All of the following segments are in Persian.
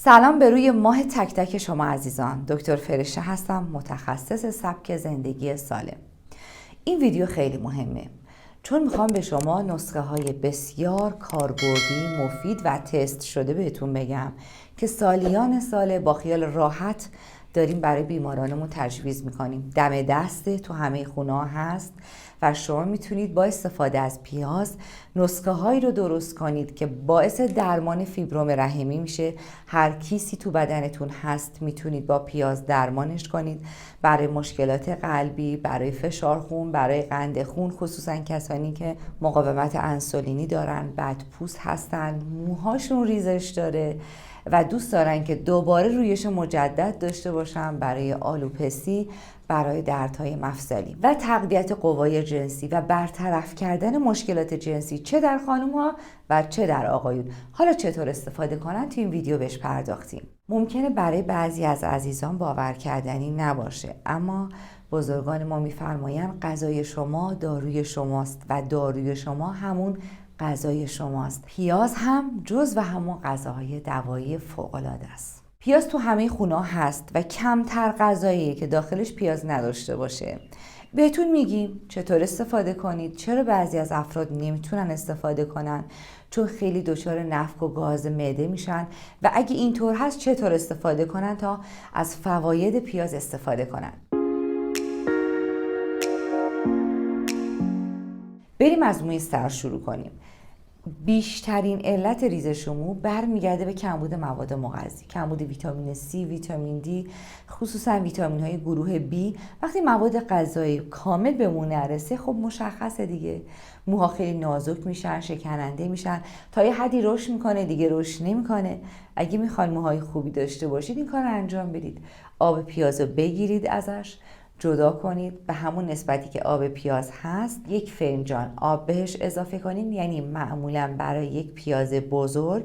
سلام به روی ماه تک تک شما عزیزان. دکتر فرشته هستم، متخصص سبک زندگی سالم. این ویدیو خیلی مهمه چون میخوام به شما نسخه های بسیار کاربردی، مفید و تست شده بهتون بگم که سالیان ساله با خیال راحت داریم برای بیمارانمون تجویز میکنیم. دم دسته تو همه خونه ها هست و شما میتونید با استفاده از پیاز نسخه هایی رو درست کنید که باعث درمان فیبروم رحمی میشه. هر کیسی تو بدنتون هست میتونید با پیاز درمانش کنید، برای مشکلات قلبی، برای فشار خون، برای قند خون، خصوصا کسانی که مقاومت انسولینی دارن، بدپوست هستن، موهاشون ریزش داره و دوست دارن که دوباره رویش مجدد داشته باشن، برای آلوپسی، برای دردهای مفصلی و تقویت قوای جنسی و برطرف کردن مشکلات جنسی چه در خانم‌ها و چه در آقایون. حالا چطور استفاده کنن تو این ویدیو بهش پرداختیم. ممکنه برای بعضی از عزیزان باور کردنی نباشه، اما بزرگان ما میفرمایند غذای شما داروی شماست و داروی شما همون غذای شماست. پیاز هم جزو همون غذاهای دوایی فوق‌العاده است. پیاز تو همه خونه هست و کمتر غذاییه که داخلش پیاز نداشته باشه. بهتون میگیم چطور استفاده کنید. چرا بعضی از افراد نمیتونن استفاده کنن؟ چون خیلی دچار نفخ و گاز معده میشن و اگه اینطور هست چطور استفاده کنن تا از فواید پیاز استفاده کنن. بریم از موی سر شروع کنیم. بیشترین علت ریزش مو برمیگرده به کمبود مواد مغذی، کمبود ویتامین C، ویتامین D، خصوصا ویتامین های گروه B. وقتی مواد غذایی کامل به مو نرسه خب مشخصه دیگه، موها خیلی نازک میشن، شکننده میشن، تا یه حدی رشد میکنه دیگه رشد نمیکنه. اگه میخواین موهای خوبی داشته باشید این کار رو انجام بدید. آب پیاز رو بگیرید، ازش جدا کنید، به همون نسبتی که آب پیاز هست 1 فنجان آب بهش اضافه کنید. یعنی معمولا برای یک پیاز بزرگ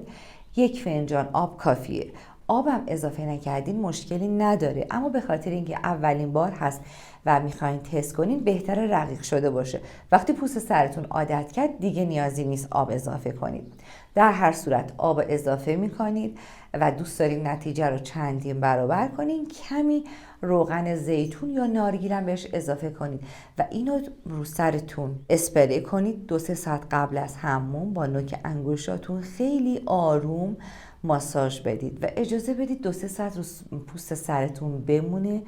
1 فنجان آب کافیه. آبم اضافه نکردین مشکلی نداره، اما به خاطر اینکه اولین بار هست و میخواین تست کنین بهتره رقیق شده باشه. وقتی پوست سرتون عادت کرد دیگه نیازی نیست آب اضافه کنید. در هر صورت آب اضافه میکنید و دوست دارین نتیجه رو چندین برابر کنین، کمی روغن زیتون یا نارگیل بهش اضافه کنید و اینو رو سرتون اسپری کنید. 2-3 ساعت قبل از حموم با نوک انگشتاتون خیلی آروم ماساژ بدید و اجازه بدید 2-3 ساعت رو پوست سرتون بمونه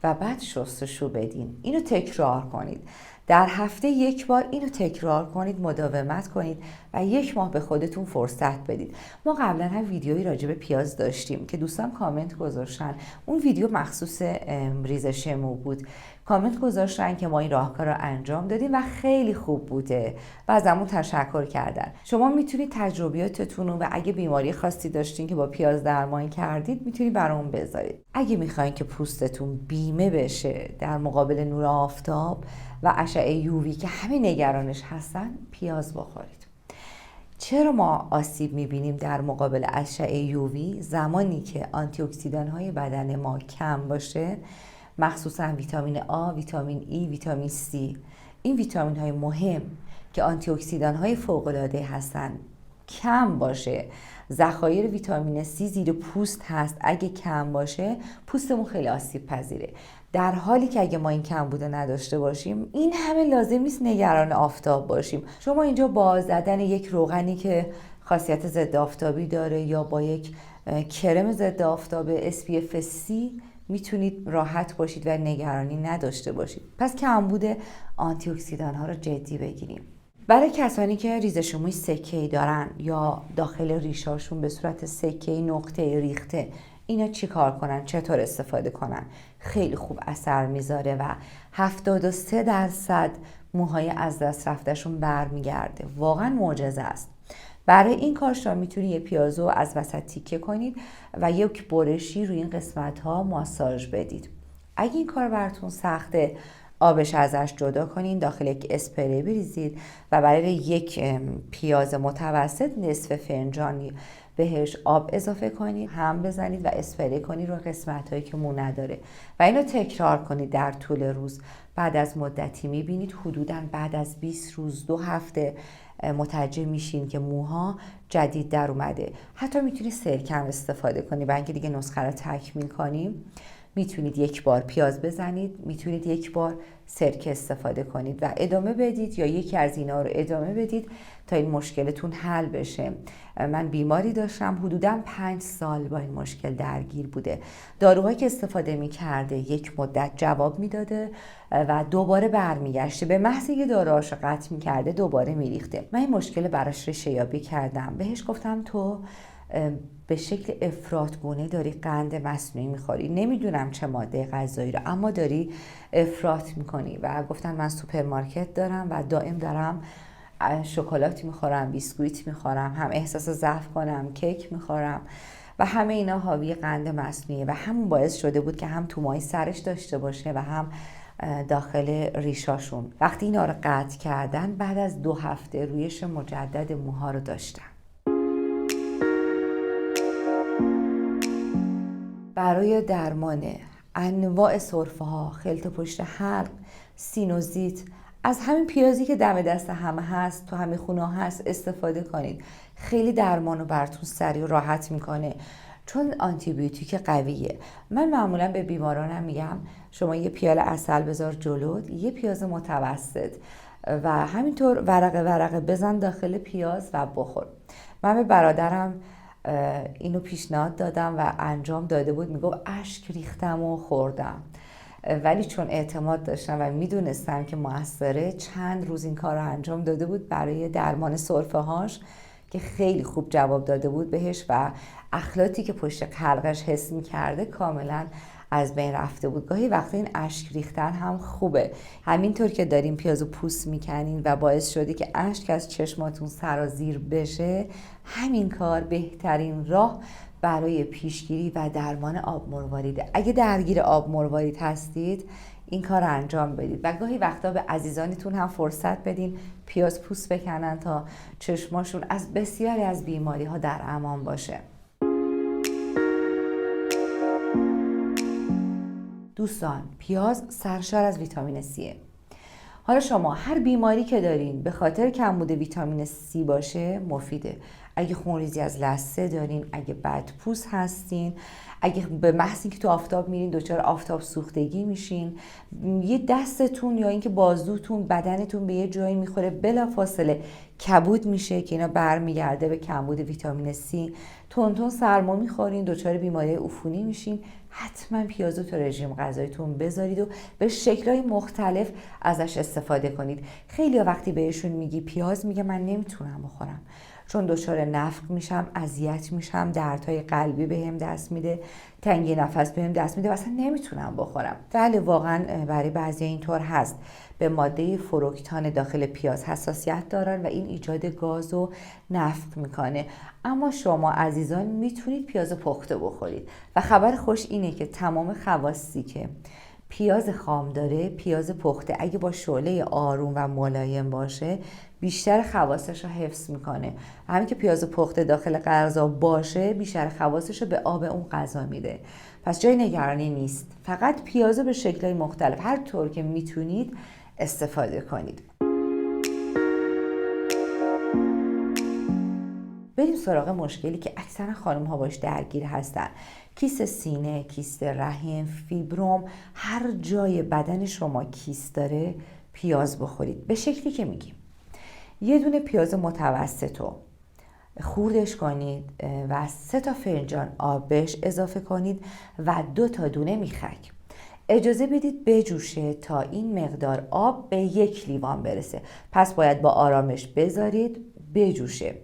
و بعد شستشو بدین. اینو تکرار کنید. در هفته 1 بار اینو تکرار کنید، مداومت کنید و 1 ماه به خودتون فرصت بدید. ما قبلا هم ویدیویی راجع به پیاز داشتیم که دوستان کامنت گذاشتن. اون ویدیو مخصوص ریزش مو بود. کامنت گذاشتن که ما این راهکار رو انجام دادیم و خیلی خوب بوده و ازمون تشکر کردن. شما میتونید تجربیاتتون رو و اگه بیماری خاصی داشتین که با پیاز درمان کردید میتونید برامون بذارید. اگه میخواین که پوستتون بیمه بشه در مقابل نور آفتاب و اشعه یووی که همه نگرانش هستن، پیاز بخورید. چرا ما آسیب میبینیم در مقابل اشعه یووی؟ زمانی که آنتی اکسیدان های بدن ما کم باشه، مخصوصا ویتامین آ، ویتامین ای، ویتامین سی، این ویتامین های مهم که آنتی اکسیدان های فوق العاده هستن کم باشه. ذخایر ویتامین سی زیر پوست هست، اگه کم باشه پوستمون خیلی آسیب پذیره. در حالی که اگه ما این کمبود نداشته باشیم این همه لازم نیست نگران آفتاب باشیم. شما اینجا با زدن یک روغنی که خاصیت ضد آفتابی داره یا با یک کرم ضد آفتاب SPF 30 میتونید راحت باشید و نگرانی نداشته باشید. پس کمبود آنتی اکسیدان ها رو جدی بگیریم. برای کسانی که ریزش موی سکه‌ای دارن یا داخل ریشاشون به صورت سکه‌ای نقطه ریخته، اینا چی کار کنن؟ چطور استفاده کنن؟ خیلی خوب اثر میذاره و 73% موهای از دست رفتهشون برمیگرده. واقعا معجزه است. برای این کار شما میتونید یه پیازو از وسط تیکه کنید و یک برشی روی این قسمت ها ماساژ بدید. اگه این کار براتون سخته، آبش ازش جدا کنین، داخل یک اسپری بریزید و برای یک پیاز متوسط نصف فنجانی بهش آب اضافه کنید، هم بزنید و اسپری کنید رو قسمت هایی که مو نداره و اینو تکرار کنید در طول روز. بعد از مدتی میبینید حدوداً بعد از 20 روز 2 هفته متوجه میشین که موها جدید در اومده. حتی میتونید سرکه هم استفاده کنید. برای اینکه دیگه نسخه رو تکمیل کنیم میتونید یک بار پیاز بزنید، میتونید یک بار سرکه استفاده کنید و ادامه بدید، یا یکی از اینا رو ادامه بدید تا این مشکلتون حل بشه. من بیماری داشتم حدوداً 5 سال با این مشکل درگیر بوده. داروهایی که استفاده میکرده یک مدت جواب میداده و دوباره برمیگشته، به محض اینکه داروهاشو قطع میکرده دوباره میریخته. من این مشکل براش ریشه‌یابی کردم. بهش گفتم تو به شکل افراط‌گونه داری قند مصنوعی میخوری، نمیدونم چه ماده غذایی رو، اما داری افراط میکنی. و گفتن من سوپرمارکت دارم و دائم دارم شکلات میخورم، بیسکویت میخورم، هم احساس ضعف کنم کیک میخورم و همه اینا حاوی قند مصنوعی و همون باعث شده بود که هم تومای سرش داشته باشه و هم داخل ریشاشون. وقتی اینا رو قطع کردن بعد از 2 هفته رویش مجدد موها رو داشتن. برای درمان انواع سرفه‌ها، خلط پشت حلق، سینوزیت، از همین پیازی که دم دست همه هست، تو همه خونه هست استفاده کنید. خیلی درمانو براتون سریع و راحت میکنه چون آنتی بیوتیک قویه. من معمولا به بیمارانم میگم شما یه پیاله عسل بذار جلوت، یه پیاز متوسط و همینطور ورقه بزن داخل پیاز و بخور. من به برادرم اینو پیشنهاد دادم و انجام داده بود، میگفت اشک ریختم و خوردم، ولی چون اعتماد داشتم و میدونستم که موثره چند روز این کار رو انجام داده بود برای درمان سرفه هاش که خیلی خوب جواب داده بود بهش و اخلاطی که پشت حلقش حس میکرده کاملا از بین رفته بود. گاهی وقتا این اشک ریختن هم خوبه. همینطور که دارین پیازو پوست میکنین و باعث شده که اشک از چشماتون سرازیر بشه، همین کار بهترین راه برای پیشگیری و درمان آب مرواریده. اگه درگیر آب مروارید هستید این کار رو انجام بدید و گاهی وقتا به عزیزانتون هم فرصت بدین پیاز پوست بکنن تا چشماشون از بسیاری از بیماری ها در امان باشه. دوستان، پیاز سرشار از ویتامین C. حالا شما هر بیماری که دارین به خاطر کمبود ویتامین C باشه مفیده. اگه خونریزی از لثه دارین، اگه بدپوست هستین، اگه به محض اینکه تو آفتاب میرین دچار آفتاب سوختگی میشین، یه دستتون یا اینکه بازوتون بدنتون به یه جایی میخوره بلافاصله کبود میشه که اینا برمیگرده به کمبود ویتامین C، تون سرما میخورین دچار بیماری عفونی میشین، حتما پیازو تو رژیم غذاییتون بذارید و به شکل‌های مختلف ازش استفاده کنید. خیلی وقتی بهشون میگی پیاز میگه من نمیتونم بخورم چون دچار نفخ میشم، اذیت میشم، دردهای قلبی بهم دست میده، تنگی نفس بهم دست میده و اصلا نمیتونم بخورم. بله واقعا برای بعضی اینطور هست. به ماده فروکتان داخل پیاز حساسیت دارن و این ایجاد گاز و نفخ میکنه. اما شما عزیزان میتونید پیاز پخته بخورید و خبر خوش اینه که تمام خواصی که پیاز خام داره، پیاز پخته اگه با شعله آروم و ملایم باشه بیشتر خواصش رو حفظ میکنه. همین که پیاز پخته داخل غذا باشه بیشتر خواصش رو به آب اون غذا میده. پس جای نگرانی نیست. فقط پیاز رو به شکل‌های مختلف هر طور که میتونید استفاده کنید. بریم سراغ مشکلی که اکثر خانم ها باش درگیر هستن. کیست سینه، کیست رحم، فیبروم، هر جای بدن شما کیست داره پیاز بخورید به شکلی که میگیم. یه دونه پیاز متوسطو خوردش کنید و 3 فنجان آب بهش اضافه کنید و 2 دونه میخک. اجازه بدید بجوشه تا این مقدار آب به 1 لیوان برسه. پس باید با آرامش بذارید بجوشه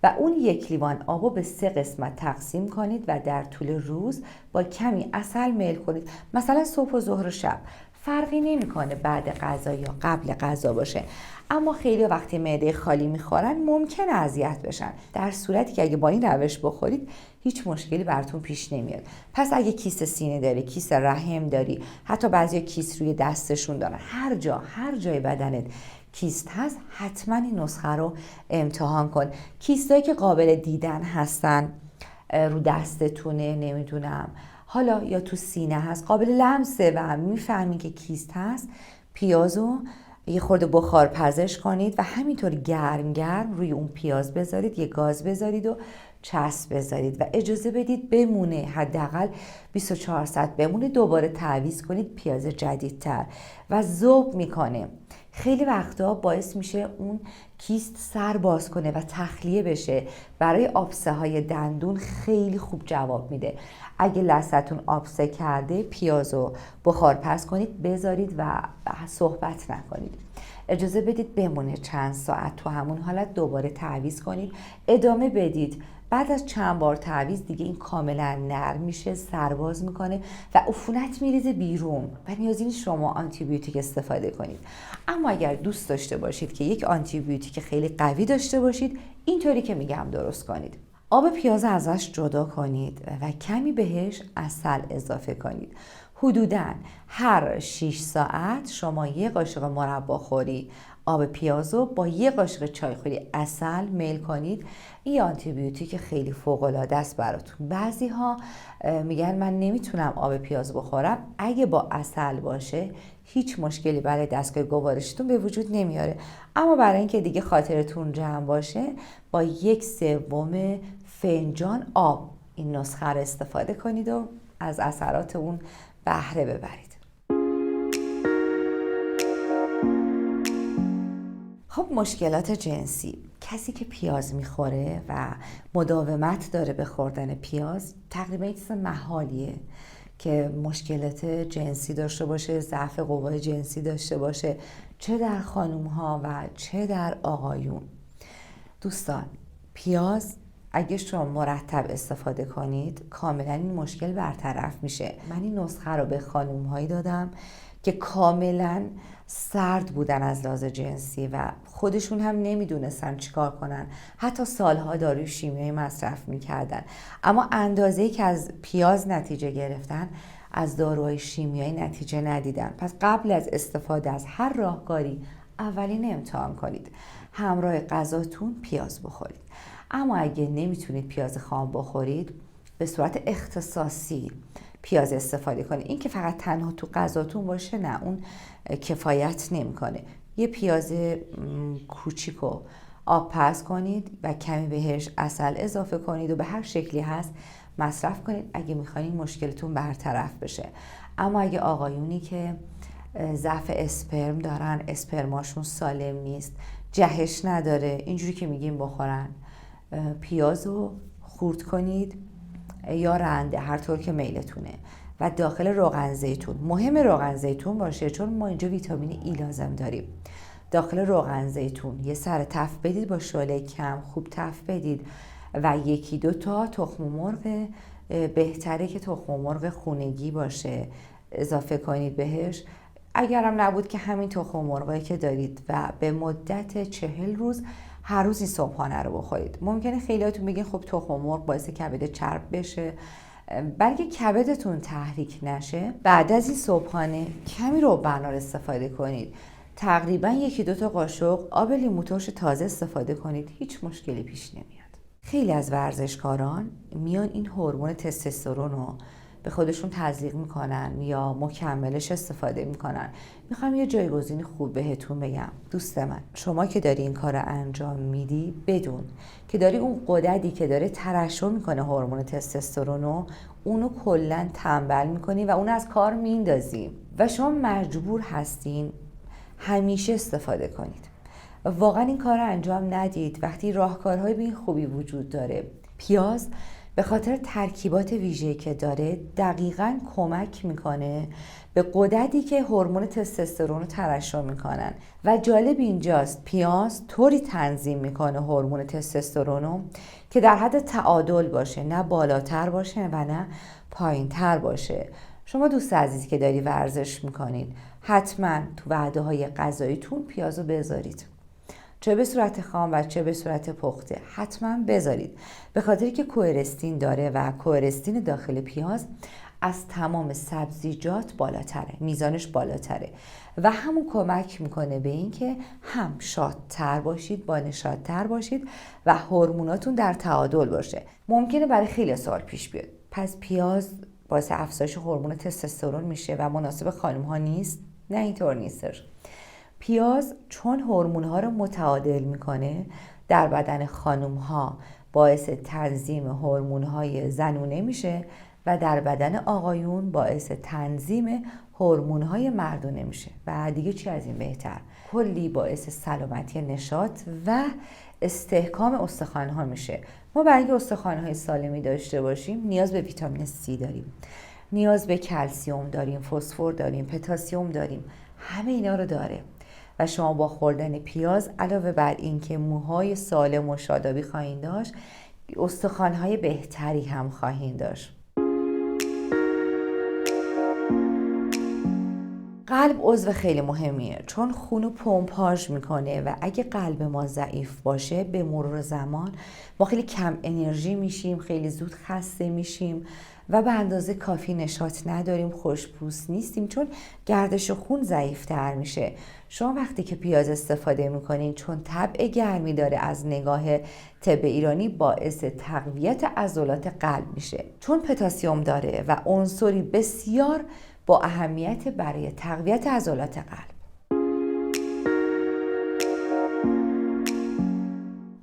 و اون 1 لیوان آبو به 3 قسمت تقسیم کنید و در طول روز با کمی عسل میل کنید. مثلا صبح و ظهر و شب فرقی نمیکنه بعد غذا یا قبل غذا باشه. اما خیلی وقتی معده خالی میخورن ممکنه اذیت بشن، در صورتی که اگه با این روش بخورید هیچ مشکلی براتون پیش نمیاد. پس اگه کیست سینه داری، کیست رحم داری، حتی بعضیا کیست روی دستشون دارن، هر جای بدنت کیست هست حتما این نسخه رو امتحان کن. کیستایی که قابل دیدن هستن رو دستتونه، نمیدونم حالا یا تو سینه هست، قابل لمسه و میفهمی که کیست هست، پیازو یه خورده بخار پزش کنید و همینطور گرم گرم روی اون پیاز بذارید، یه گاز بذارید و چسب بذارید و اجازه بدید بمونه، حداقل 24 ساعت بمونه. دوباره تعویض کنید پیاز جدیدتر و ذوب میکنه. خیلی وقتا باعث میشه اون کیست سر باز کنه و تخلیه بشه. برای آبسه های دندون خیلی خوب جواب میده. اگه لثتون آبسه کرده، پیازو بخار پز کنید بذارید و صحبت نکنید. اجازه بدید بمونه چند ساعت، تو همون حالت دوباره تعویض کنید، ادامه بدید. بعد از چند بار تعویض دیگه این کاملا نرم میشه، سرباز میکنه و عفونت میریزه بیرون و نیازی نیست شما آنتی بیوتیک استفاده کنید. اما اگر دوست داشته باشید که یک آنتی بیوتیک خیلی قوی داشته باشید، اینطوری که میگم درست کنید. آب پیاز ازش جدا کنید و کمی بهش عسل اضافه کنید. حدوداً هر 6 ساعت شما یه قاشق مرباخوری آب پیازو با یه قاشق چایخوری عسل میل کنید. این آنتی بیوتیک خیلی فوق العاده است براتون. بعضی ها میگن من نمیتونم آب پیاز بخورم. اگه با عسل باشه هیچ مشکلی برای دستگاه گوارشتون به وجود نمیاره. اما برای اینکه دیگه خاطرتون جمع باشه، با 1/3 فنجان آب این نسخه رو استفاده کنید و از اثرات اون بهره ببرید. خب مشکلات جنسی. کسی که پیاز میخوره و مداومت داره به خوردن پیاز، تقریبا یه چیز محالیه که مشکلات جنسی داشته باشه، ضعف قوای جنسی داشته باشه، چه در خانوم ها و چه در آقایون. دوستان، پیاز اگه شما مرتب استفاده کنید کاملا این مشکل برطرف میشه. من این نسخه رو به خانوم هایی دادم که کاملا سرد بودن از لحاظ جنسی و خودشون هم نمیدونستن چیکار کنن، حتی سالها داروی شیمیایی مصرف میکردن، اما اندازه‌ای که از پیاز نتیجه گرفتن از داروهای شیمیایی نتیجه ندیدن. پس قبل از استفاده از هر راهکاری اولین امتحان کنید، همراه غذاتون پیاز بخورید. اما اگه نمیتونید پیاز خام بخورید، به صورت اختصاصی پیاز استفاده کنید. این که فقط تنها تو غذاتون باشه نه، اون کفایت نمیکنه. یه پیاز کوچیکو آب پز کنید و کمی بهش عسل اضافه کنید و به هر شکلی هست مصرف کنید اگه میخواین مشکلتون برطرف بشه. اما اگه آقایونی که ضعف اسپرم دارن، اسپرماشون سالم نیست، جهش نداره، اینجوری که میگیم بخورن، پیازو خورد کنید یا رنده، هر طور که میلتونه، و داخل روغن زیتون، مهم روغن زیتون باشه چون ما اینجا ویتامین ای لازم داریم. داخل روغن زیتون یه سر تف بدید، با شعله کم خوب تف بدید و 1-2 تا تخم مرغ، بهتره که تخم مرغ خونگی باشه، اضافه کنید بهش. اگرم نبود که همین تخم مرغی که دارید و به مدت 40 روز هر روز این صبحانه رو بخورید. ممکنه خیلیاتون بگین خب تخم مرغ باعث کبد چرب بشه. بلکه کبدتون تحریک نشه، بعد از این صبحانه کمی روغن استفاده کنید. تقریبا 1-2 تا قاشق آب لیمو ترش تازه استفاده کنید، هیچ مشکلی پیش نمیاد. خیلی از ورزشکاران میان این هورمون تستوسترون رو به خودشون تزریق میکنن یا مکملش استفاده میکنن. میخوام یه جایگزین خوب بهتون بگم. دوست من، شما که داری این کار رو انجام میدی، بدون که داری اون غددی که داره ترشح میکنه هورمون تستوسترون رو، اونو کلا تنبل میکنی و اونو از کار میندازی و شما مجبور هستین همیشه استفاده کنید. واقعا این کار رو انجام ندید وقتی راهکارهای به این خوبی وجود داره. پیاز به خاطر ترکیبات ویژه‌ای که داره دقیقاً کمک میکنه به غددی که هورمون تستوسترون رو ترشح میکنن و جالب اینجاست پیاز طوری تنظیم میکنه هورمون تستوسترون رو که در حد تعادل باشه، نه بالاتر باشه و نه پایینتر باشه. شما دوست عزیزی که داری ورزش میکنید، حتما تو وعده‌های غذاییتون پیازو بذارید، چه به صورت خام و چه به صورت پخته، حتما بذارید، به خاطری که کوئرستین داره و کوئرستین داخل پیاز از تمام سبزیجات بالاتره، میزانش بالاتره و همون کمک میکنه به این که هم شادتر باشید، با نشاطتر باشید و هورموناتون در تعادل باشه. ممکنه برای خیلی سوال پیش بیاد، پس پیاز باعث افزایش هورمون تستوسترون میشه و مناسب خانم ها نیست؟ نه، اینطور نیستش. پیاز چون هورمون‌ها رو متعادل میکنه، در بدن خانم‌ها باعث تنظیم هورمون‌های زنونه میشه و در بدن آقایون باعث تنظیم هورمون‌های مردونه میشه و دیگه چی از این بهتر. کلی باعث سلامتی نشاط و استحکام استخوان‌ها میشه. ما برای اینکه استخوان‌های سالمی داشته باشیم نیاز به ویتامین C داریم، نیاز به کلسیم داریم، فسفر داریم، پتاسیم داریم. همه اینا رو داره و شما با خوردن پیاز علاوه بر این که موهای سالم و شادابی خواهید داشت، استخوان‌های بهتری هم خواهید داشت. قلب عضو خیلی مهمیه چون خون رو پمپاژ میکنه و اگه قلب ما ضعیف باشه به مرور زمان ما خیلی کم انرژی میشیم، خیلی زود خسته میشیم و به اندازه کافی نشاط نداریم، خوشپوست نیستیم چون گردش خون ضعیفتر میشه. شما وقتی که پیاز استفاده میکنین چون طبع گرمی داره از نگاه طب ایرانی باعث تقویت عضلات قلب میشه، چون پتاسیم داره و عنصری بسیار با اهمیت برای تقویت عضلات قلب.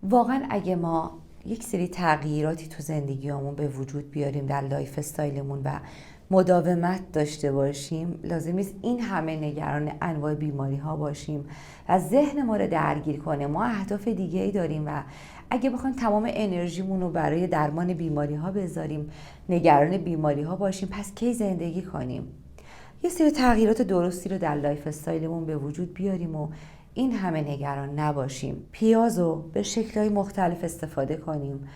واقعا اگه ما یک سری تغییراتی تو زندگیمون به وجود بیاریم در لایف استایلمون و مداومت داشته باشیم، لازم نیست این همه نگران انواع بیماری ها باشیم و ذهن ما رو درگیر کنه. ما اهداف دیگه ای داریم و اگه بخوایم تمام انرژیمون رو برای درمان بیماری ها بذاریم، نگران بیماری ها باشیم، پس کی زندگی کنیم؟ یه سری تغییرات درستی رو در لایف استایلمون به وجود بیاریم و این همه نگران نباشیم. پیاز رو به شکل‌های مختلف استفاده کنیم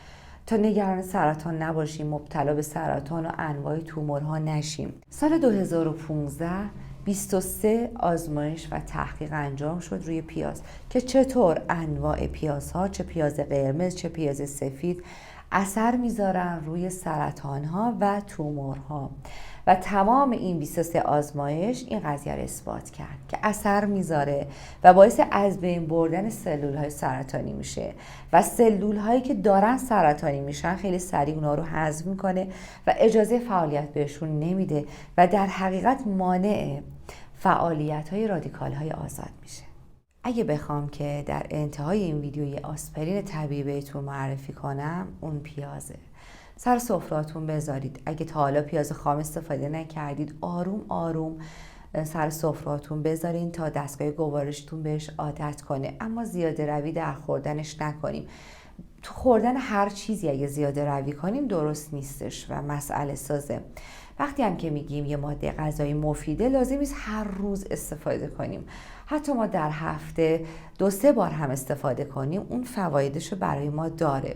تا نگران سرطان نباشیم، مبتلا به سرطان و انواع تومورها نشیم. سال 2015 23 آزمایش و تحقیق انجام شد روی پیاز که چطور انواع پیازها، چه پیاز قرمز چه پیاز سفید، اثر میذارن روی سرطانها و تومورها و تمام این 23 آزمایش این قضیه رو اثبات کرد که اثر میذاره و باعث از بین بردن سلول‌های سرطانی میشه و سلول‌هایی که دارن سرطانی میشن خیلی سریع اونا رو حذف میکنه و اجازه فعالیت بهشون نمیده و در حقیقت مانع فعالیت‌های رادیکال‌های آزاد میشه. اگه بخوام که در انتهای این ویدیو یه آسپرین طبیعی بهتون معرفی کنم، اون پیازه. سر سفره‌تون بذارید. اگه تا حالا پیاز خام استفاده نکردید، آروم آروم سر سفره‌تون بذارین تا دستگاه گوارشتون بهش عادت کنه، اما زیاده روی در خوردنش نکنیم. تو خوردن هر چیزی اگه زیاده روی کنیم درست نیستش و مسئله سازه. وقتی هم که میگیم یه ماده غذایی مفیده، لازم نیست هر روز استفاده کنیم. حتی ما در هفته 2-3 بار هم استفاده کنیم، اون فوایدش رو برای ما داره.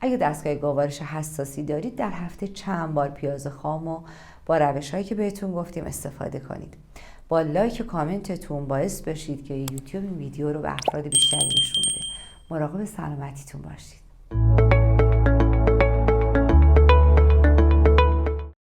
اگه دستگاه گوارش حساسی دارید، در هفته چند بار پیاز خام و با روش‌هایی که بهتون گفتیم استفاده کنید. با لایک و کامنتتون باعث بشید که یوتیوب این ویدیو رو به افراد بیشتری نشون بده. مراقب سلامتیتون باشید.